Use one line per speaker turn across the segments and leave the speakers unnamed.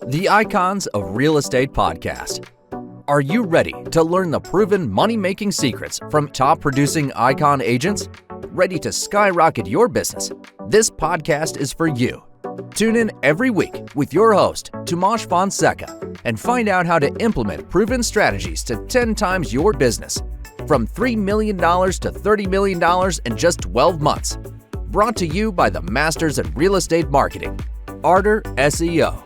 The Icons of Real Estate podcast. Are you ready to learn the proven money-making secrets from top-producing icon agents? Ready to skyrocket your business? This podcast is for you. Tune in every week with your host, Tomasz Fonseca, and find out how to implement proven strategies to 10 times your business. From $3 million to $30 million in just 12 months. Brought to you by the Masters in Real Estate Marketing, Arter SEO.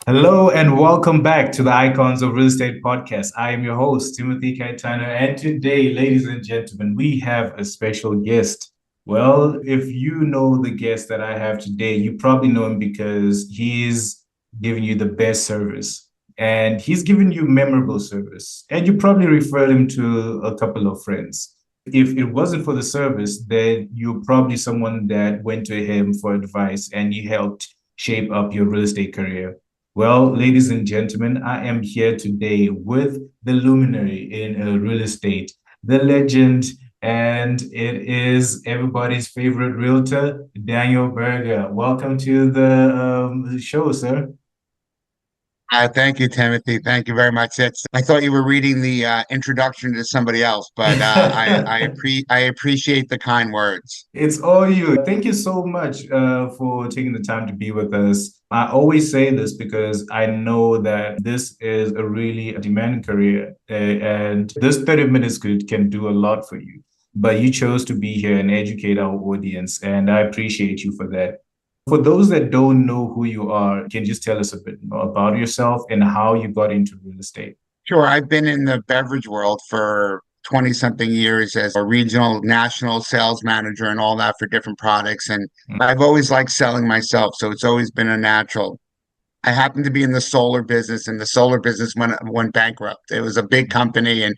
Hello and welcome back to the Icons of Real Estate podcast. I am your host, Timothy Kaitana, and today, ladies and gentlemen, we have a special guest. Well, if you know the guest that I have today, you probably know him because he's giving you the best service and he's giving you memorable service, and you probably referred him to a couple of friends. If it wasn't for the service, then you're probably someone that went to him for advice and he helped shape up your real estate career. Well, ladies and gentlemen, I am here today with the Luminary in real estate, the legend, and it is everybody's favorite realtor, Daniel Berger. Welcome to the show, sir.
Thank you, Timothy. Thank you very much. I thought you were reading the introduction to somebody else, but I appreciate the kind words.
It's all you. Thank you so much for taking the time to be with us. I always say this because I know that this is a really demanding career, and this 30 minutes can do a lot for you. But you chose to be here and educate our audience, and I appreciate you for that. For those that don't know who you are, can you just tell us a bit more about yourself and how you got into real estate?
Sure. I've been in the beverage world for 20 something years as a regional national sales manager and all that for different products. And I've always liked selling myself. So it's always been a natural. I happened to be in the solar business, and the solar business went bankrupt. It was a big company. And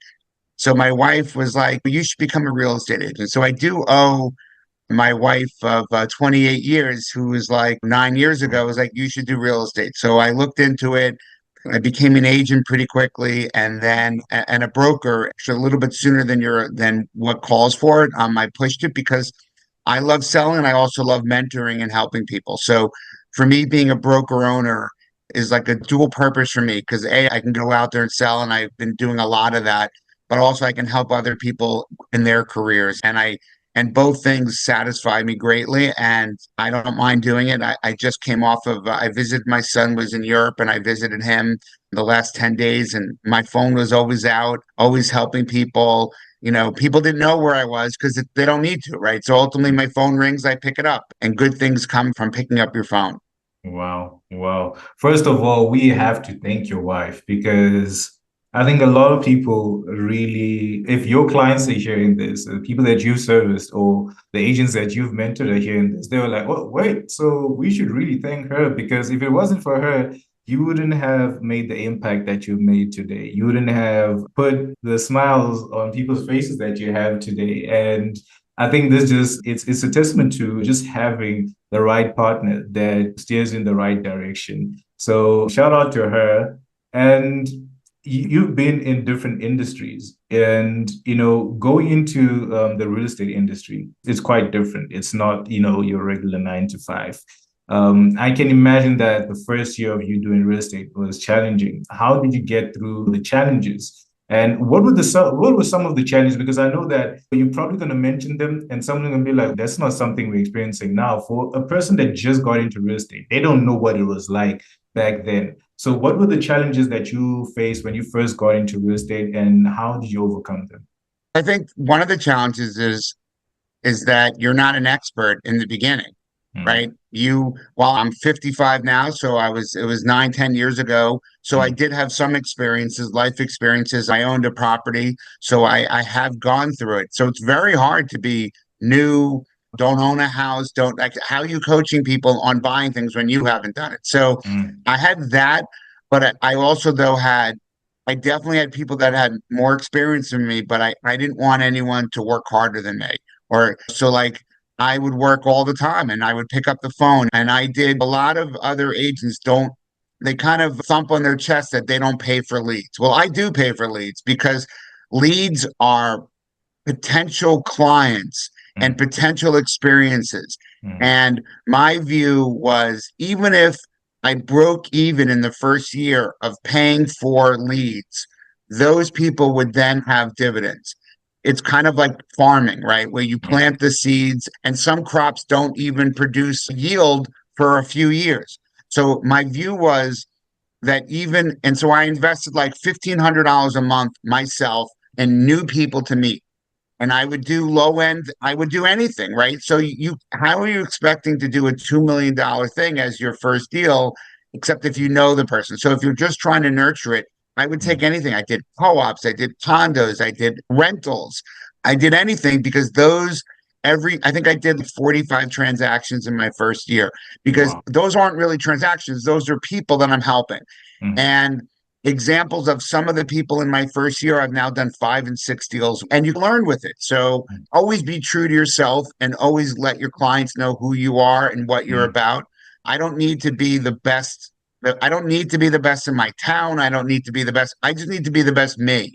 so my wife was like, well, you should become a real estate agent. So I do owe my wife of 28 years, who was like 9 years ago, was like, you should do real estate. So I looked into it. I became an agent pretty quickly, and then and a broker actually a little bit sooner than what calls for it. I pushed it because I love selling. I also love mentoring and helping people. So for me, being a broker owner is like a dual purpose for me, because I can go out there and sell, and I've been doing a lot of that, but also I can help other people in their careers. And both things satisfy me greatly, and I don't mind doing it. I just came off of, I visited, my son was in Europe, and I visited him the last 10 days, and my phone was always out, always helping people. You know, people didn't know where I was because they don't need to, right? So ultimately, my phone rings, I pick it up, and good things come from picking up your phone.
Wow. Wow. First of all, we have to thank your wife, because I think a lot of people really, if your clients are hearing this, the people that you've serviced or the agents that you've mentored are hearing this, they were like, oh, wait, so we should really thank her, because if it wasn't for her, you wouldn't have made the impact that you've made today. You wouldn't have put the smiles on people's faces that you have today. And I think it's a testament to just having the right partner that steers in the right direction. So shout out to her. And you've been in different industries, and going into the real estate industry is quite different. It's not your regular 9 to 5. I can imagine that the first year of you doing real estate was challenging. How did you get through the challenges, and what were some of the challenges? Because I know that you're probably going to mention them, and someone's going to be like, that's not something we're experiencing now. For a person that just got into real estate, they don't know what it was like back then. So what were the challenges that you faced when you first got into real estate, and how did you overcome them?
I think one of the challenges is that you're not an expert in the beginning, right? While I'm 55 now, so it was 9, 10 years ago. So I did have some experiences, life experiences. I owned a property, so I have gone through it. So it's very hard to be new, don't own a house, don't like, how are you coaching people on buying things when you haven't done it? So I had that, but I also I definitely had people that had more experience than me, but I didn't want anyone to work harder than me. Or so like I would work all the time, and I would pick up the phone, and I did a lot of other agents they kind of thump on their chest that they don't pay for leads. Well, I do pay for leads, because leads are potential clients and potential experiences.
mm,
And my view was, even if I broke even in the first year of paying for leads, those people would then have dividends. It's kind of like farming, right? Where you
mm,
plant the seeds and some crops don't even produce yield for a few years. So my view was that even, and so I invested like $1,500 a month myself and new people to meet. And I would do low end, I would do anything, right? So how are you expecting to do a $2 million thing as your first deal, except if you know the person? So if you're just trying to nurture it, I would take
mm,
anything. I did co-ops, I did condos, I did rentals, I did anything because I think I did 45 transactions in my first year because
wow.
those aren't really transactions. Those are people that I'm helping.
Mm,
And examples of some of the people in my first year, I've now done 5 and 6 deals, and you learn with it. So
mm,
always be true to yourself and always let your clients know who you are and what you're
mm,
about. I don't need to be the best. I don't need to be the best in my town. I don't need to be the best. I just need to be the best me.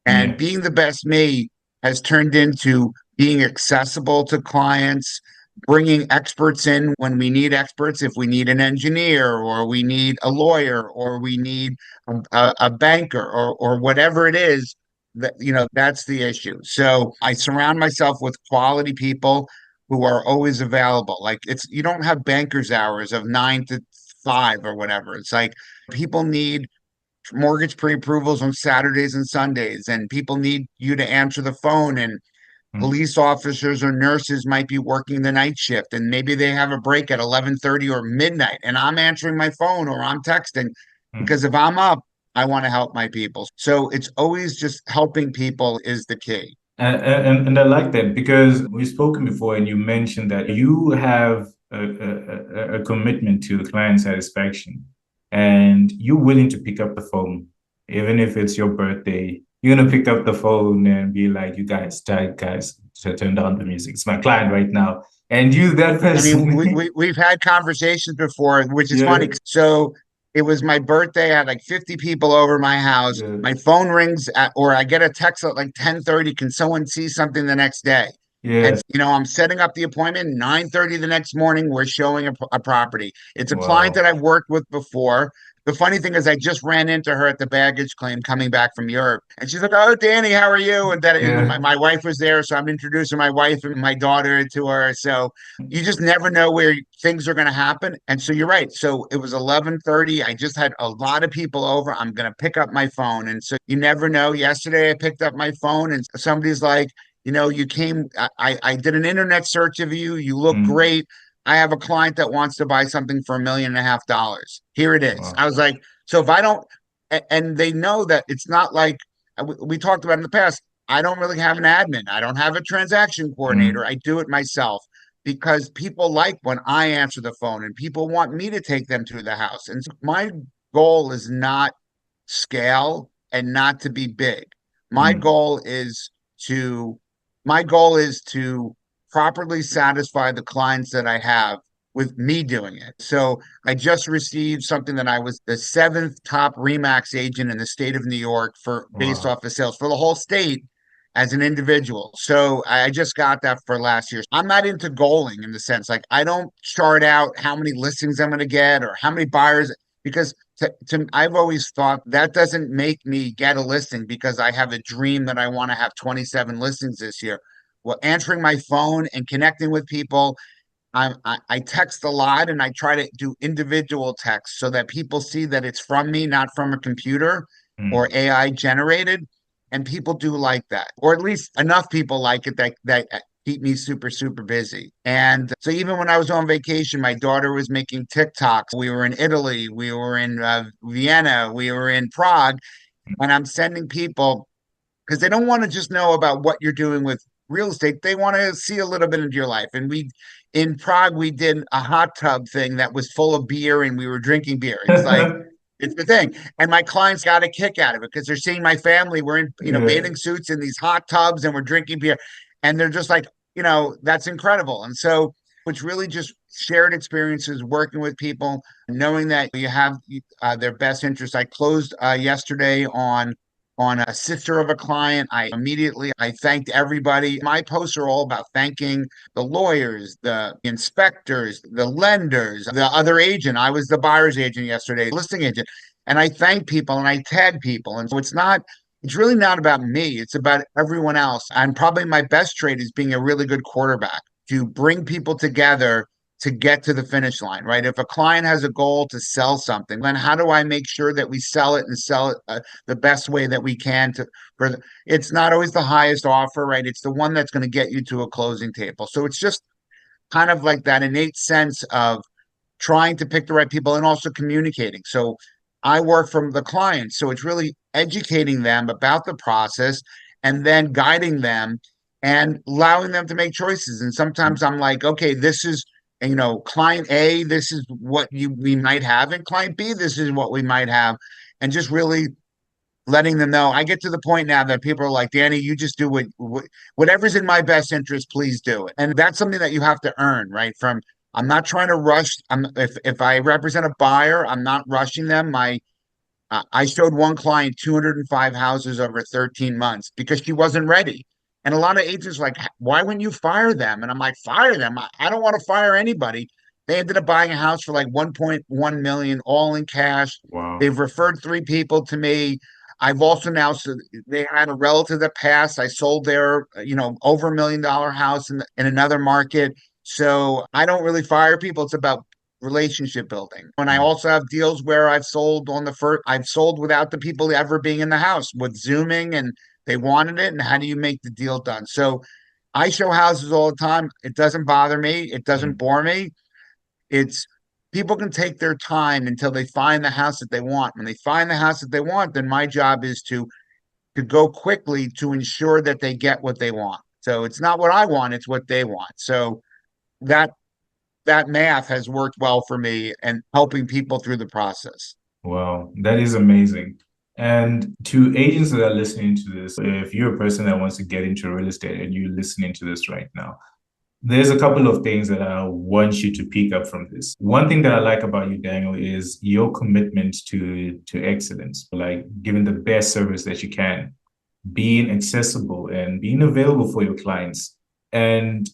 And
yeah.
being the best me has turned into being accessible to clients, bringing experts in when we need experts, if we need an engineer or we need a lawyer or we need a banker or whatever it is, that that's the issue. So I surround myself with quality people who are always available. Like, it's, you don't have bankers hours of 9 to 5 or whatever. It's like people need mortgage pre-approvals on Saturdays and Sundays, and people need you to answer the phone, and
Mm,
police officers or nurses might be working the night shift and maybe they have a break at 11:30 or midnight, and I'm answering my phone or I'm texting,
mm.
because if I'm up, I want to help my people. So it's always just helping people is the key.
And I like that because we've spoken before, and you mentioned that you have a commitment to client satisfaction, and you're willing to pick up the phone, even if it's your birthday. You're gonna pick up the phone and be like, "You guys, turn down the music. It's my client right now," and you, that
I mean,
person.
we've had conversations before, which is
Yeah,
funny. So it was my birthday. I had like 50 people over my house.
yeah,
My phone rings or I get a text at like 10:30. Can someone see something the next day? And
yeah.
I'm setting up the appointment 9:30 the next morning. We're showing a property. It's a client that
Wow.
I've worked with before. The funny thing is, I just ran into her at the baggage claim coming back from Europe. And she's like, "Oh, Danny, how are you?" And that
Yeah.
my wife was there. So I'm introducing my wife and my daughter to her. So you just never know where things are going to happen. And so you're right. So it was 11:30. I just had a lot of people over. I'm going to pick up my phone. And so you never know. Yesterday, I picked up my phone and somebody's like, you came, I did an internet search of you. You look
Mm,
great. I have a client that wants to buy something for $1.5 million. Here it is.
wow.
I was like, so if I don't, and they know that it's not like we talked about in the past. I don't really have an admin. I don't have a transaction coordinator.
Mm,
I do it myself because people like when I answer the phone and people want me to take them to the house. And so my goal is not scale and not to be big. My
mm,
goal is to my goal is to properly satisfy the clients that I have with me doing it. So I just received something that I was the seventh top Remax agent in the state of New York for based
wow.
off of sales for the whole state as an individual. So I just got that for last year. I'm not into goaling in the sense like I don't chart out how many listings I'm going to get or how many buyers because I've always thought that doesn't make me get a listing because I have a dream that I want to have 27 listings this year. Well, answering my phone and connecting with people, I text a lot and I try to do individual text so that people see that it's from me, not from a computer or
Mm,
AI generated. And people do like that, or at least enough people like it that keep me super, super busy. And so even when I was on vacation, my daughter was making TikToks. We were in Italy, we were in Vienna, we were in Prague, and I'm sending people because they don't want to just know about what you're doing with real estate. They want to see a little bit into your life. And in Prague, we did a hot tub thing that was full of beer and we were drinking beer. It's like,
mm.
it's the thing. And my clients got a kick out of it because they're seeing my family. We're in,
Yeah.
bathing suits in these hot tubs and we're drinking beer. And they're just like, that's incredible. And so it's really just shared experiences working with people, knowing that you have their best interest. I closed yesterday on on a sister of a client, I thanked everybody. My posts are all about thanking the lawyers, the inspectors, the lenders, the other agent. I was the buyer's agent yesterday, listing agent, and I thank people and I tag people. And so it's really not about me. It's about everyone else. And probably my best trait is being a really good quarterback to bring people together to get to the finish line, right? If a client has a goal to sell something, then how do I make sure that we sell it and sell it the best way that we can it's not always the highest offer, right? It's the one that's going to get you to a closing table. So it's just kind of like that innate sense of trying to pick the right people and also communicating. So I work from the client. So it's really educating them about the process and then guiding them and allowing them to make choices. And sometimes I'm like, okay, this is, client A, this is what we might have, and client B, this is what we might have. And just really letting them know. I get to the point now that people are like, Danny, you just do whatever's in my best interest, please do it. And that's something that you have to earn, right? I'm not trying to rush. If I represent a buyer, I'm not rushing them. I showed one client 205 houses over 13 months because she wasn't ready. And a lot of agents are like, why wouldn't you fire them? And I'm like, fire them. I don't want to fire anybody. They ended up buying a house for like 1.1 million, all in cash.
Wow.
They've referred 3 people to me. I've also now, so they had a relative that passed. I sold their, over $1 million house in another market. So I don't really fire people. It's about relationship building. And I also have deals where I've sold without the people ever being in the house with Zooming, and they wanted it. And how do you make the deal done? So I show houses all the time. It doesn't bother me. It doesn't bore me. It's People can take their time until they find the house that they want. When they find the house that they want, then my job is to go quickly to ensure that they get what they want. So it's not what I want, it's what they want. So that that math has worked well for me and helping people through the process.
Wow, that is amazing. And to agents that are listening to this, if you're a person that wants to get into real estate and you're listening to this right now, there's a couple of things that I want you to pick up from this. One thing that I like about you, Daniel, is your commitment to excellence, like giving the best service that you can, being accessible and being available for your clients, and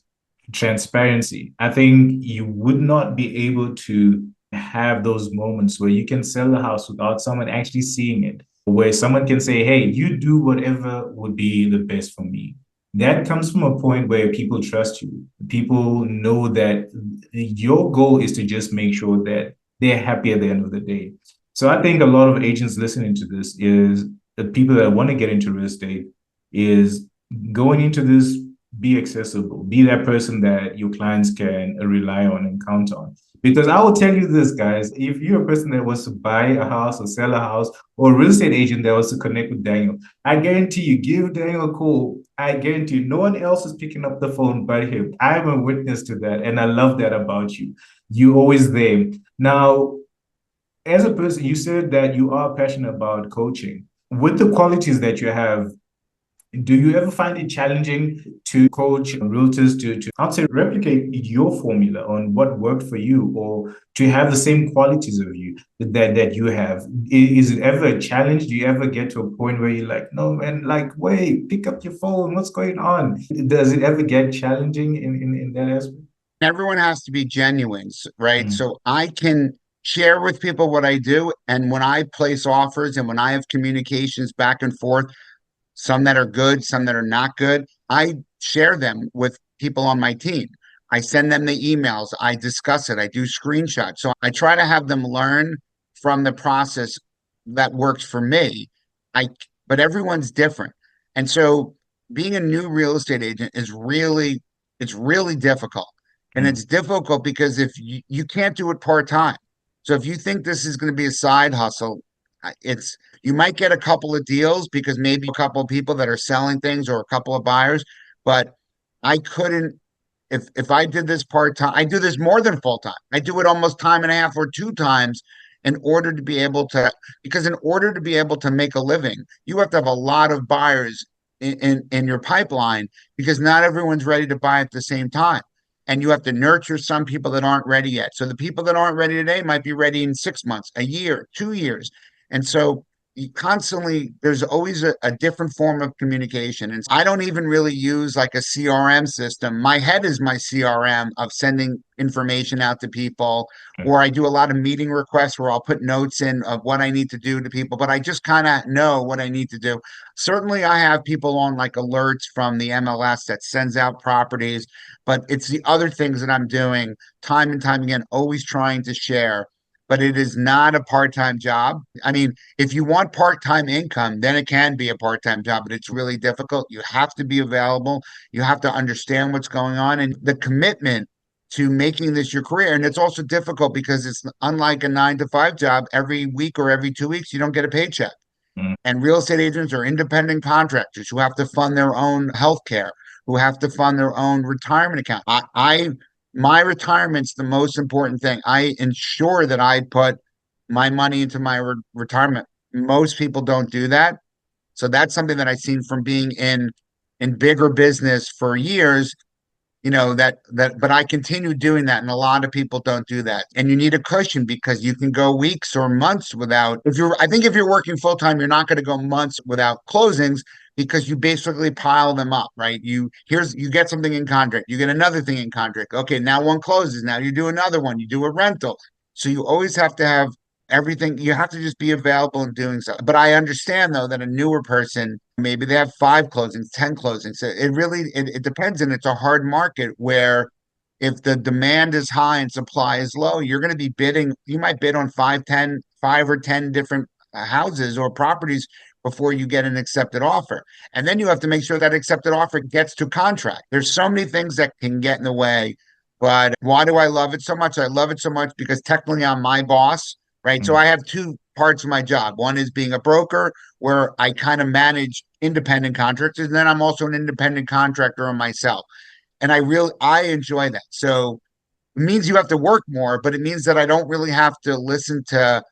transparency. I think you would not be able to have those moments where you can sell the house without someone actually seeing it, where someone can say, hey, you do whatever would be the best for me. That comes from a point where people trust you. People know that your goal is to just make sure that they're happy at the end of the day. So I think a lot of agents listening to this is the people that want to get into real estate is going into this, be accessible, be that person that your clients can rely on and count on. Because I will tell you this, guys, if you're a person that wants to buy a house or sell a house, or a real estate agent that wants to connect with Daniel, I guarantee you, give Daniel a call. I guarantee you, no one else is picking up the phone but him. I'm a witness to that, and I love that about you. You're always there. Now, as a person, you said that you are passionate about coaching. With the qualities that you have, do you ever find it challenging to coach realtors to I'd say replicate your formula on what worked for you, or to have the same qualities of you that you have? Is it ever a challenge? Do you ever get to a point where you're like, no, man, like, wait, pick up your phone. What's going on? Does it ever get challenging in that aspect?
Everyone has to be genuine, right?
Mm,
So I can share with people what I do. And when I place offers and when I have communications back and forth, some that are good, some that are not good, I share them with people on my team. I send them the emails, I discuss it, I do screenshots. So I try to have them learn from the process that works for me. I but everyone's different. And so being a new real estate agent is really difficult. And
mm,
it's difficult because if you can't do it part-time. So if you think this is going to be a side hustle, it's you might get a couple of deals because maybe a couple of people that are selling things or a couple of buyers, but I couldn't if I did this part-time, I do this more than full-time. I do it almost time and a half or 2 times in order to be able to, because in order to be able to make a living, you have to have a lot of buyers in your pipeline because not everyone's ready to buy at the same time. And you have to nurture some people that aren't ready yet. So the people that aren't ready today might be ready in 6 months, a year, 2 years. And so you constantly, there's always a different form of communication. And I don't even really use like a CRM system. My head is my CRM of sending information out to people,
Okay.
or I do a lot of meeting requests where I'll put notes in of what I need to do to people, but I just kind of know what I need to do. Certainly, I have people on like alerts from the MLS that sends out properties, but it's the other things that I'm doing time and time again, always trying to share. But it is not a part-time job. I mean, if you want part-time income, then it can be a part-time job, but it's really difficult. You have to be available. You have to understand what's going on and the commitment to making this your career. And it's also difficult because it's unlike a 9 to 5 job. Every week or every 2 weeks, you don't get a paycheck.
Mm.
And real estate agents are independent contractors who have to fund their own health care, who have to fund their own retirement account. My retirement's the most important thing. I ensure that I put my money into my retirement. Most people don't do that. So that's something that I've seen from being in bigger business for years, but I continue doing that, and a lot of people don't do that. And you need a cushion because you can go weeks or months without, I think if you're working full time, you're not going to go months without closings because you basically pile them up, right? You get something in contract, you get another thing in contract. Okay, now one closes, now you do another one, you do a rental. So you always have to have everything. You have to just be available and doing so. But I understand though that a newer person, maybe they have 5 closings, 10 closings. So it depends, and it's a hard market where if the demand is high and supply is low, you're going to be bidding. You might bid on 5 or 10 different houses or properties before you get an accepted offer. And then you have to make sure that accepted offer gets to contract. There's so many things that can get in the way. But why do I love it so much? I love it so much because technically I'm my boss, right? So
Mm.
I have two parts of my job. One is being a broker where I kind of manage independent contractors, and then I'm also an independent contractor on myself. And I enjoy that. So it means you have to work more, but it means that I don't have to listen to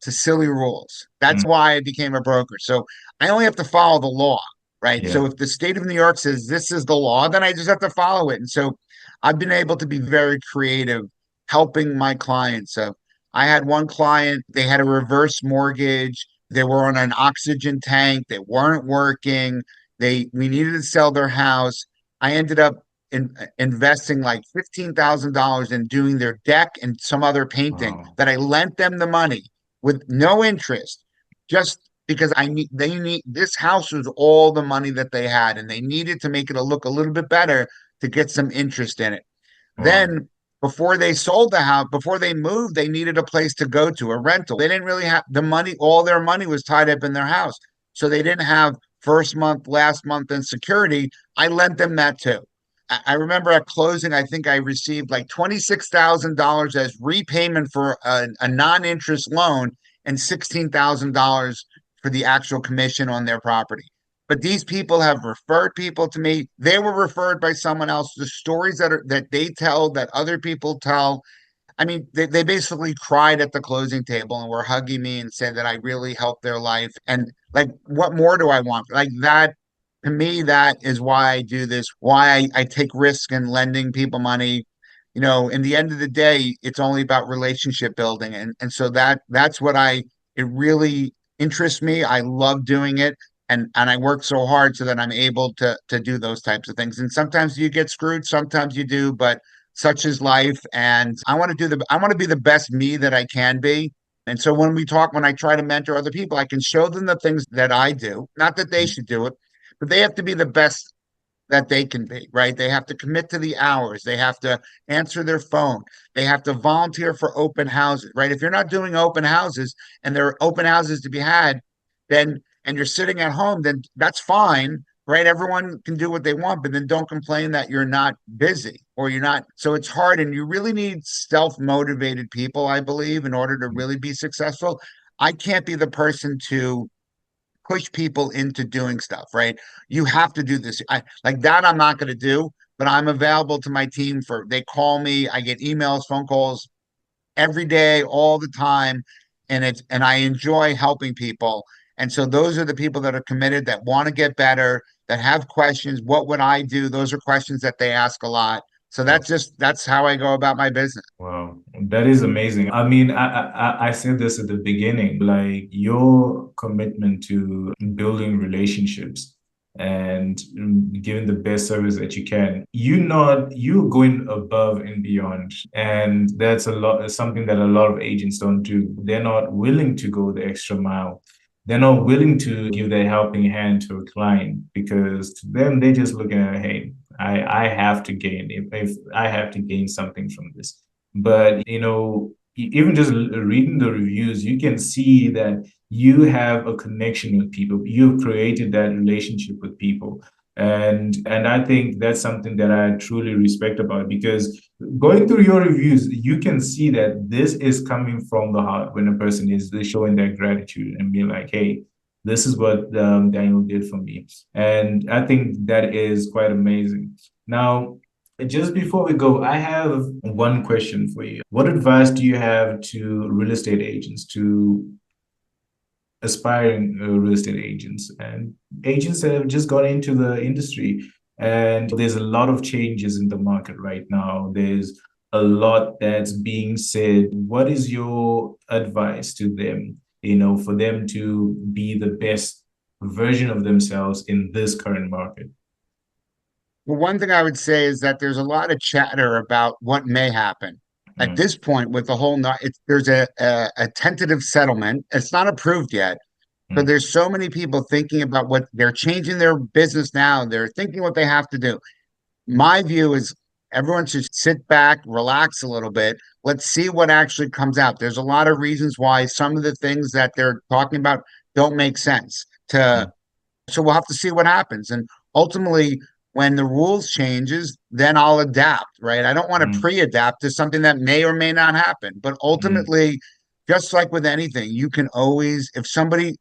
silly rules. That's
Mm.
why I became a broker. So I only have to follow the law, right?
Yeah.
So if the state of New York says this is the law, then I just have to follow it. And so I've been able to be very creative helping my clients. So I had one client, they had a reverse mortgage. They were on an oxygen tank. They weren't working. We needed to sell their house. I ended up investing like $15,000 in doing their deck and some other painting
Wow.
that I lent them the money with no interest, just because they need this house was all the money that they had, and they needed to make it look a little bit better to get some interest in it.
Wow.
Then before they sold the house, before they moved, they needed a place to go to, a rental. They didn't really have the money, all their money was tied up in their house. So they didn't have first month, last month, and security. I lent them that too. I remember at closing, I think I received like $26,000 as repayment for a non-interest loan and $16,000 for the actual commission on their property. But these people have referred people to me. They were referred by someone else. The stories that they tell, that other people tell. I mean, they basically cried at the closing table and were hugging me and said that I really helped their life. And like, what more do I want? Like that, to me, that is why I do this, why I take risk in lending people money. In the end of the day, it's only about relationship building. And so that's what it really interests me. I love doing it. And I work so hard so that I'm able to do those types of things. And sometimes you get screwed, sometimes you do, but such is life. And I want to be the best me that I can be. And so when I try to mentor other people, I can show them the things that I do, not that they should do it, but they have to be the best that they can be, right? They have to commit to the hours. They have to answer their phone. They have to volunteer for open houses, right? If you're not doing open houses and there are open houses to be had, then and you're sitting at home, then that's fine, right? Everyone can do what they want, but then don't complain that you're not busy or you're not. So it's hard, and you really need self-motivated people, I believe, in order to really be successful. I can't be the person to push people into doing stuff, right? You have to do this. Like that, I'm not going to do, but I'm available to my team they call me, I get emails, phone calls every day, all the time. And I enjoy helping people. And so those are the people that are committed, that want to get better, that have questions. What would I do? Those are questions that they ask a lot. So that's how I go about my business.
Wow, that is amazing. I mean, I said this at the beginning, like your commitment to building relationships and giving the best service that you can. You're going above and beyond. And that's something that a lot of agents don't do. They're not willing to go the extra mile. They're not willing to give their helping hand to a client because to them, they're just looking at, hey, I have to gain if I have to gain something from this. But even just reading the reviews, you can see that you have a connection with people. You've created that relationship with people. And I think that's something that I truly respect about it, because going through your reviews, you can see that this is coming from the heart when a person is showing their gratitude and being like, hey, this is what Daniel did for me. And I think that is quite amazing. Now, just before we go, I have one question for you. What advice do you have to real estate agents, to aspiring real estate agents and agents that have just got into the industry? And there's a lot of changes in the market right now. There's a lot that's being said. What is your advice to them, for them to be the best version of themselves in this current market?
Well, one thing I would say is that there's a lot of chatter about what may happen. At
Mm,
this point, with the whole, there's a tentative settlement. It's not approved yet. So
mm,
there's so many people thinking about what they're changing their business now. They're thinking what they have to do. My view is everyone should sit back, relax a little bit. Let's see what actually comes out. There's a lot of reasons why some of the things that they're talking about don't make sense to,
mm,
so we'll have to see what happens. And ultimately, when the rules changes, then I'll adapt, right? I don't want to
mm,
pre-adapt to something that may or may not happen. But
mm,
ultimately, just like with anything, you can always, if somebody,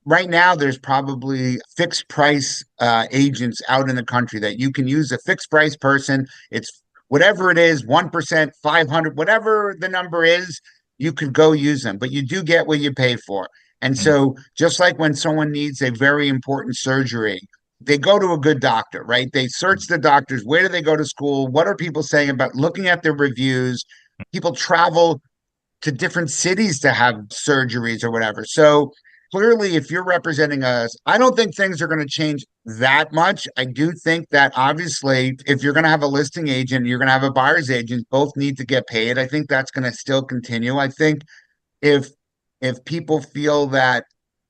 right now, there's probably fixed price agents out in the country that you can use, a fixed price person. It's whatever it is, 1%, 500, whatever the number is, you could go use them, but you do get what you pay for. And
mm,
so, just like when someone needs a very important surgery, they go to a good doctor, right? They search the doctors. Where do they go to school? What are people saying about looking at their reviews? People travel to different cities to have surgeries or whatever. So clearly, if you're representing us, I don't think things are going to change that much. I do think that obviously, if you're going to have a listing agent, you're going to have a buyer's agent, both need to get paid. I think that's going to still continue. I think if people feel that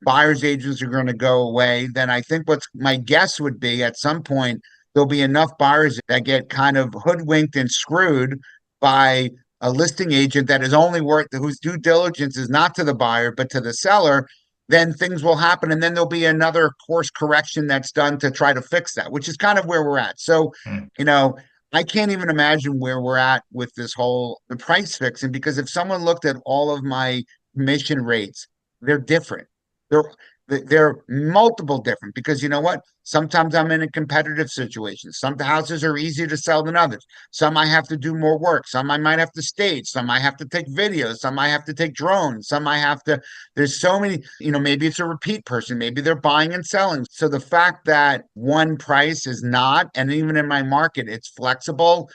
buyers agents are going to go away, then I think what's my guess would be at some point there'll be enough buyers that get kind of hoodwinked and screwed by a listing agent that is only worth whose due diligence is not to the buyer but to the seller. Then things will happen, and then there'll be another course correction that's done to try to fix that, which is kind of where we're at. So,
mm,
you know, I can't even imagine where we're at with this whole the price fixing, because if someone looked at all of my commission rates, they're different. They're they're multiple different, because you know what? Sometimes I'm in a competitive situation. Some houses are easier to sell than others. Some I have to do more work. Some I might have to stage. Some I have to take videos. Some I have to take drones. Some I have to. There's so many. Maybe it's a repeat person. Maybe they're buying and selling. So the fact that one price is not, and even in my market, it's flexible.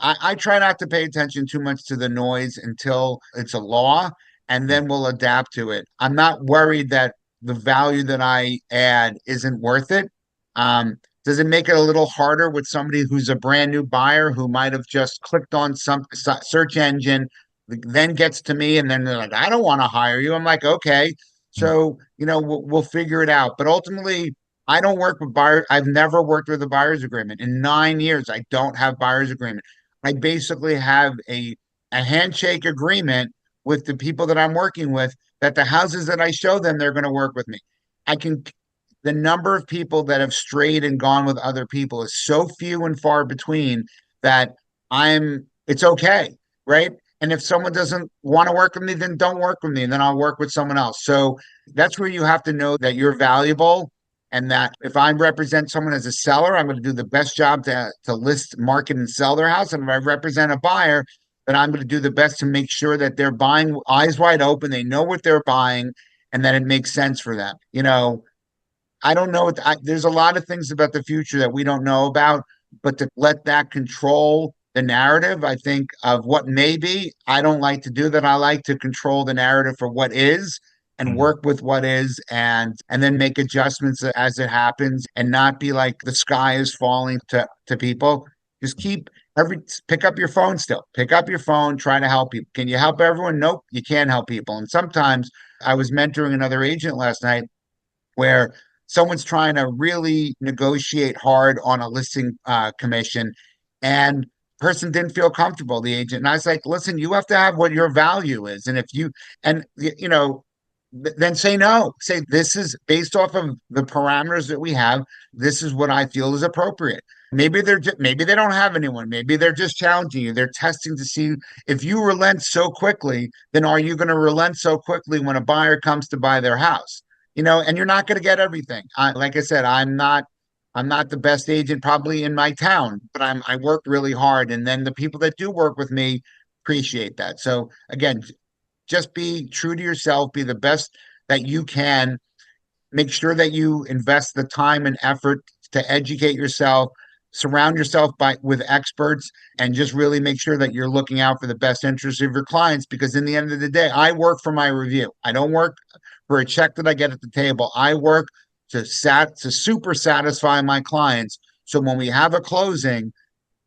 I try not to pay attention too much to the noise until it's a law, and
mm,
then we'll adapt to it. I'm not worried that the value that I add isn't worth it. Does it make it a little harder with somebody who's a brand new buyer who might have just clicked on some search engine, then gets to me, and then they're like, I don't want to hire you. I'm like, okay.
mm,
So, we'll figure it out. But ultimately, I don't work with buyers. I've never worked with a buyer's agreement. In 9 years, I don't have buyer's agreement. I basically have a handshake agreement with the people that I'm working with, that the houses that I show them, they're going to work with me. I can, the number of people that have strayed and gone with other people is so few and far between that it's okay. Right. And if someone doesn't want to work with me, then don't work with me. And then I'll work with someone else. So that's where you have to know that you're valuable. And that if I represent someone as a seller, I'm going to do the best job to list, market, and sell their house. And if I represent a buyer, then I'm going to do the best to make sure that they're buying eyes wide open. They know what they're buying, and that it makes sense for them. I don't know. There's a lot of things about the future that we don't know about, but to let that control the narrative, I think, of what may be. I don't like to do that. I like to control the narrative for what is and
Mm.
work with what is, and then make adjustments as it happens, and not be like the sky is falling to people. Just pick up your phone still. Pick up your phone, try to help people. Can you help everyone? Nope, you can't help people. And sometimes I was mentoring another agent last night where someone's trying to really negotiate hard on a listing commission, and person didn't feel comfortable, the agent. And I was like, listen, you have to have what your value is. And if you, and you know, then say no. Say, this is based off of the parameters that we have. This is what I feel is appropriate. Maybe they don't have anyone. Maybe they're just challenging you. They're testing to see if you relent so quickly. Then are you going to relent so quickly when a buyer comes to buy their house? And you're not going to get everything. Like I said, I'm not the best agent probably in my town, but I work really hard, and then the people that do work with me appreciate that. So again, just be true to yourself, be the best that you can, make sure that you invest the time and effort to educate yourself, surround yourself with experts, and just really make sure that you're looking out for the best interests of your clients, because in the end of the day, I work for my review. I don't work for a check that I get at the table. I work to super satisfy my clients. So when we have a closing,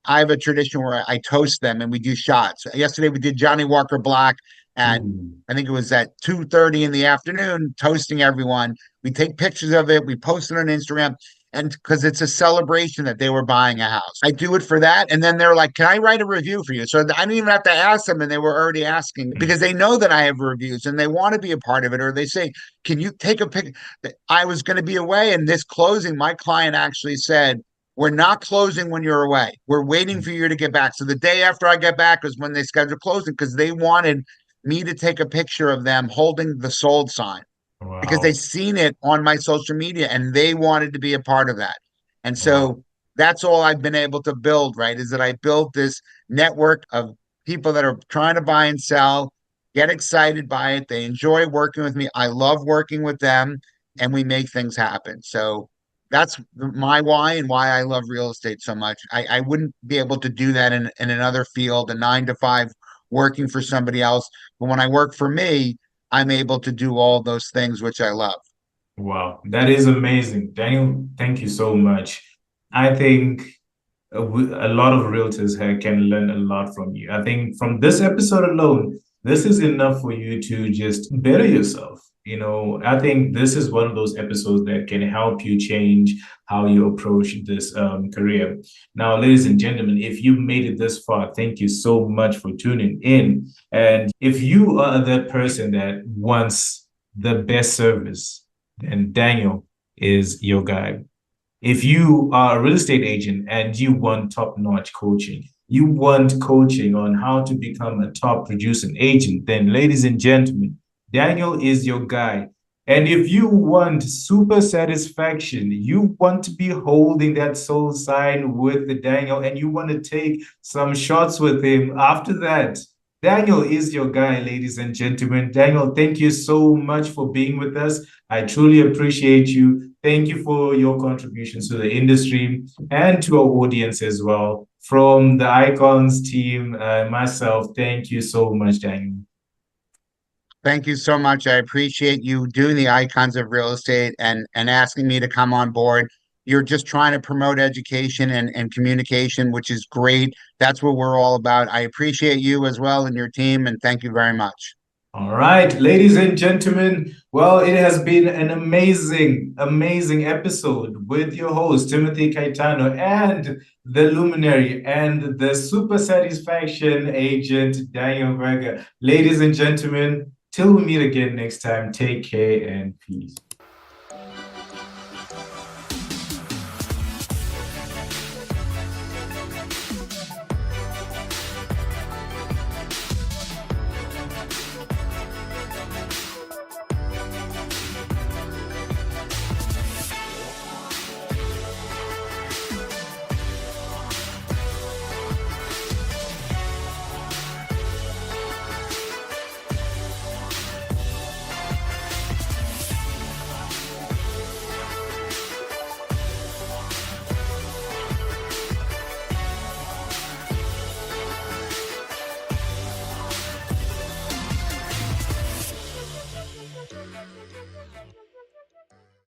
I have a tradition where I toast them and we do shots. Yesterday we did Johnny Walker Black, and
Ooh.
I think it was at 2:30 in the afternoon, toasting everyone. We take pictures of it, we post it on Instagram, and because it's a celebration that they were buying a house. I do it for that. And then they're like, can I write a review for you? So I didn't even have to ask them, and they were already asking because they know that I have reviews and they want to be a part of it. Or they say, can you take a pic? I was going to be away, and this closing, my client actually said, we're not closing when you're away. We're waiting for you to get back. So the day after I get back is when they scheduled closing, because they wanted me to take a picture of them holding the sold sign, because they
Wow.
seen it on my social media and they wanted to be a part of that. And
Wow.
so that's all I've been able to build, right? Is that I built this network of people that are trying to buy and sell, get excited by it. They enjoy working with me. I love working with them, and we make things happen. So that's my why, and why I love real estate so much. I wouldn't be able to do that in another field, a 9 to 5, working for somebody else. But when I work for me, I'm able to do all those things which I love.
Wow, that is amazing. Daniel, thank you so much. I think a lot of realtors here can learn a lot from you. I think from this episode alone, this is enough for you to just better yourself. I think this is one of those episodes that can help you change how you approach this career. Now, ladies and gentlemen, if you made it this far, thank you so much for tuning in. And if you are that person that wants the best service, then Daniel is your guy. If you are a real estate agent and you want top-notch coaching, you want coaching on how to become a top producing agent, then ladies and gentlemen, Daniel is your guy. And if you want super satisfaction, you want to be holding that soul sign with the Daniel, and you want to take some shots with him after that, Daniel is your guy, ladies and gentlemen. Daniel, thank you so much for being with us. I truly appreciate you. Thank you for your contributions to the industry and to our audience as well. From the Icons team, myself, thank you so much, Daniel.
Thank you so much. I appreciate you doing the icons of real estate, and asking me to come on board. You're just trying to promote education and communication, which is great. That's what we're all about. I appreciate you as well and your team, and thank you very much.
All right, ladies and gentlemen. Well, it has been an amazing, amazing episode with your host, Timothy Kaitana, and the Luminary and the super satisfaction agent, Daniel Berger. Ladies and gentlemen, till we meet again next time, take care and peace.